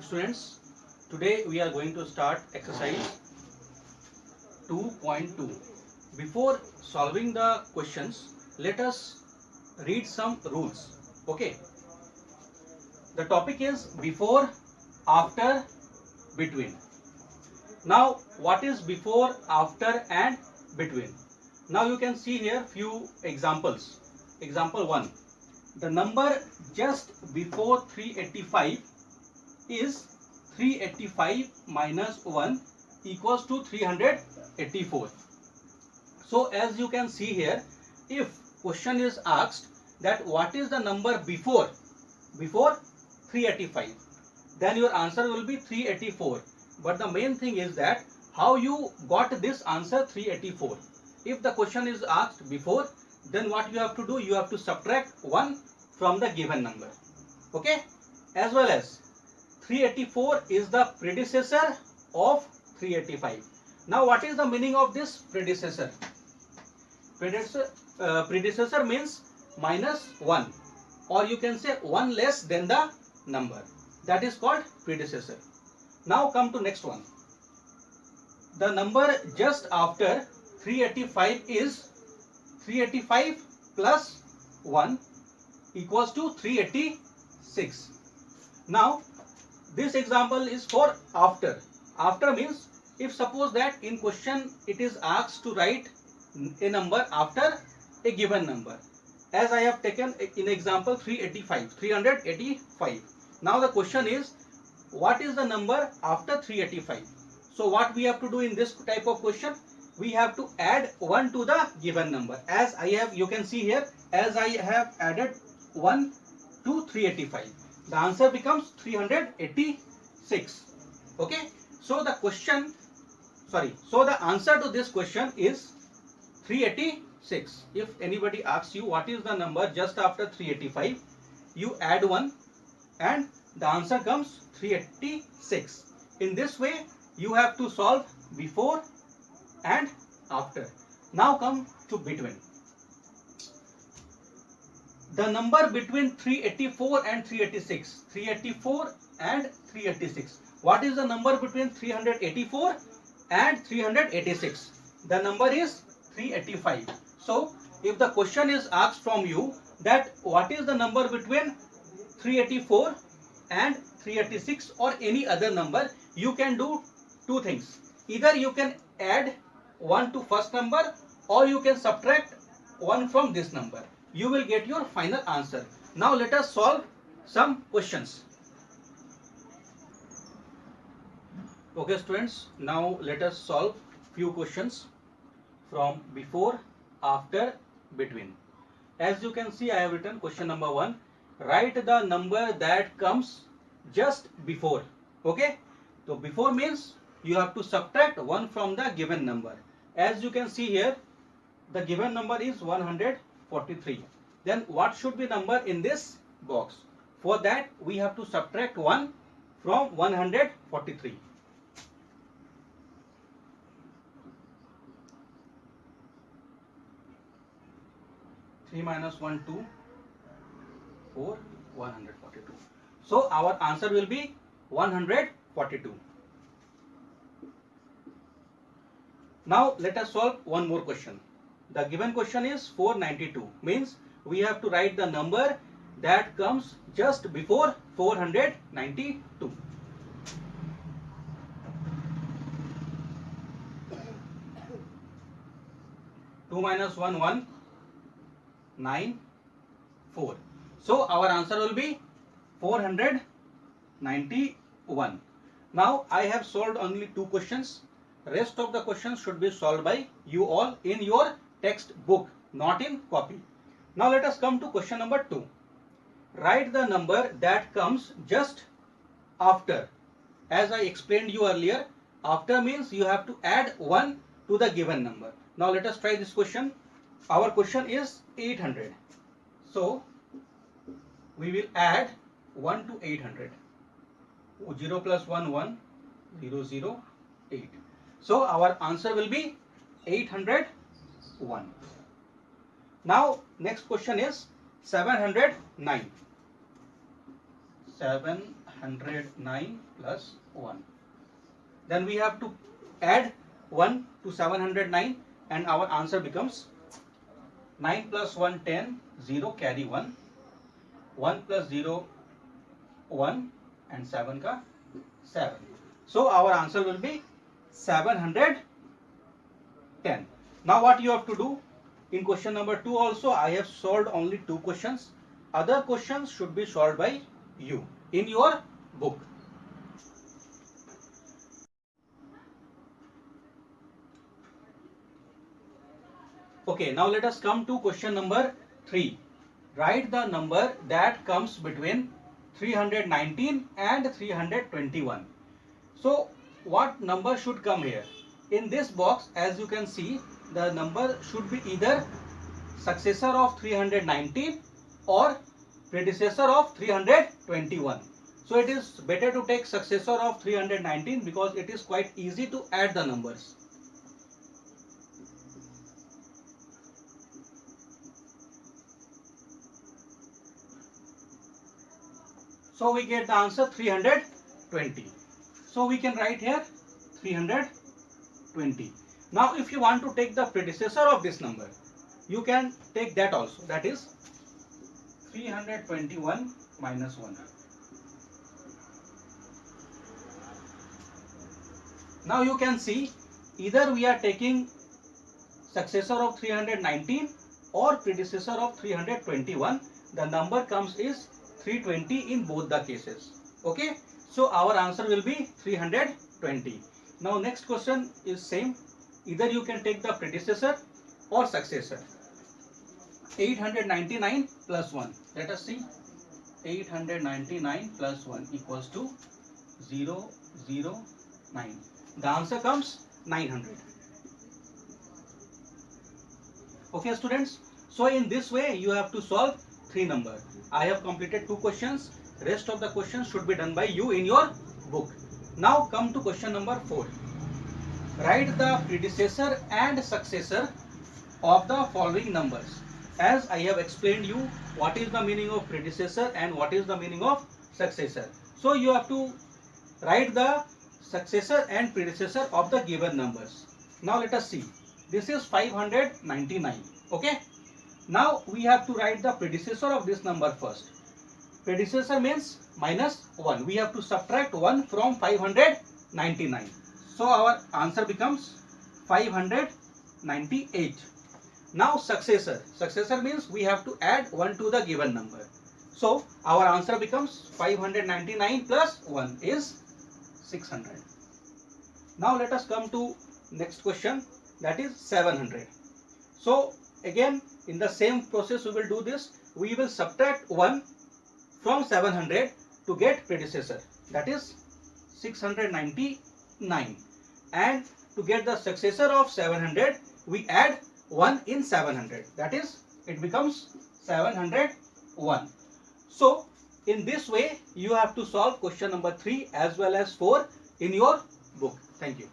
Students, today we are going to start exercise 2.2. Before solving the questions, let us read some rules. Okay, the topic is before, after, between. Now, what is before, after, and between? Now, you can see here few examples. Example 1. The number just before 385 is 385 minus 1 equals to 384. So as you can see here, if question is asked that what is the number before 385, then your answer will be 384. But the main thing is that how you got this answer 384. If the question is asked before, then what you have to do, you have to subtract 1 from the given number. Okay, as well as 384 is the predecessor of 385. Now what is the meaning of this predecessor? Predecessor means minus 1, or you can say 1 less than the number. That is called predecessor. Now come to next one. The number just after 385 is 385 plus 1 equals to 386. Now this example is for after. After means if suppose that in question it is asked to write a number after a given number. As I have taken in example 385. Now the question is what is the number after 385? So what we have to do in this type of question? We have to add 1 to the given number. As I have, you can see here, as I have added 1 to 385. The answer becomes 386. Okay. So the answer to this question is 386. If anybody asks you what is the number just after 385, you add 1 and the answer comes 386. In this way, you have to solve before and after. Now come to between. The number between 384 and 386. 384 and 386. What is the number between 384 and 386? The number is 385. So, if the question is asked from you that what is the number between 384 and 386 or any other number, you can do two things. Either you can add 1 to first number or you can subtract 1 from this number. You will get your final answer. Now let us solve some questions. Okay students, now let us solve few questions from before, after, between. As you can see, I have written question number 1. Write the number that comes just before. Okay, so before means you have to subtract 1 from the given number. As you can see here, the given number is 143. Then what should be number in this box? For that we have to subtract 1 from 143. Three minus 1, 2, 4, 142. So our answer will be 142. Now let us solve one more question. The given question is 492. Means we have to write the number that comes just before 492. Two minus 1, 1, 9, 4. So our answer will be 491. Now I have solved only 2 questions. Rest of the questions should be solved by you all in your textbook, not in copy. Now let us come to question number 2. Write the number that comes just after. As I explained you earlier, after means you have to add 1 to the given number. Now let us try this question. Our question is 800. So we will add 1 to 800. 0 plus 1, 1, 0, 0, 8. So our answer will be 801. Now next question is 709. 709. 709 plus 1. Then we have to add 1 to 709 and our answer becomes 9 plus 1 10, 0 carry 1, 1 plus 0 1 and 7 ka 7. So our answer will be 710. Now what you have to do in question number 2 also, I have solved only 2 questions. Other questions should be solved by you in your book. Okay, now let us come to question number 3. Write the number that comes between 319 and 321. So what number should come here? In this box, as you can see, the number should be either successor of 319 or predecessor of 321. So it is better to take successor of 319 because it is quite easy to add the numbers. So we get the answer 320. So we can write here 320. Now if you want to take the predecessor of this number, you can take that also. That is 321 minus 1. Now you can see either we are taking successor of 319 or predecessor of 321. The number comes is 320 in both the cases. Okay, so our answer will be 320. Now next question is same. Either you can take the predecessor or successor. 899 plus 1. Let us see. 899 plus 1 equals to 009. The answer comes 900. Okay students, so in this way you have to solve 3 numbers. I have completed 2 questions. Rest of the questions should be done by you in your book. Now come to question number 4. Write the predecessor and successor of the following numbers. As I have explained you what is the meaning of predecessor and what is the meaning of successor. So you have to write the successor and predecessor of the given numbers. Now let us see. This is 599. Okay. Now we have to write the predecessor of this number first. Predecessor means minus 1. We have to subtract 1 from 599. So our answer becomes 598. Now successor. Successor means we have to add 1 to the given number. So our answer becomes 599 plus 1 is 600. Now let us come to next question, that is 700. So again in the same process we will do this. We will subtract 1 from 700 to get predecessor, that is 699, and to get the successor of 700 we add 1 in 700, that is it becomes 701. So in this way you have to solve question number 3 as well as 4 in your book. Thank you.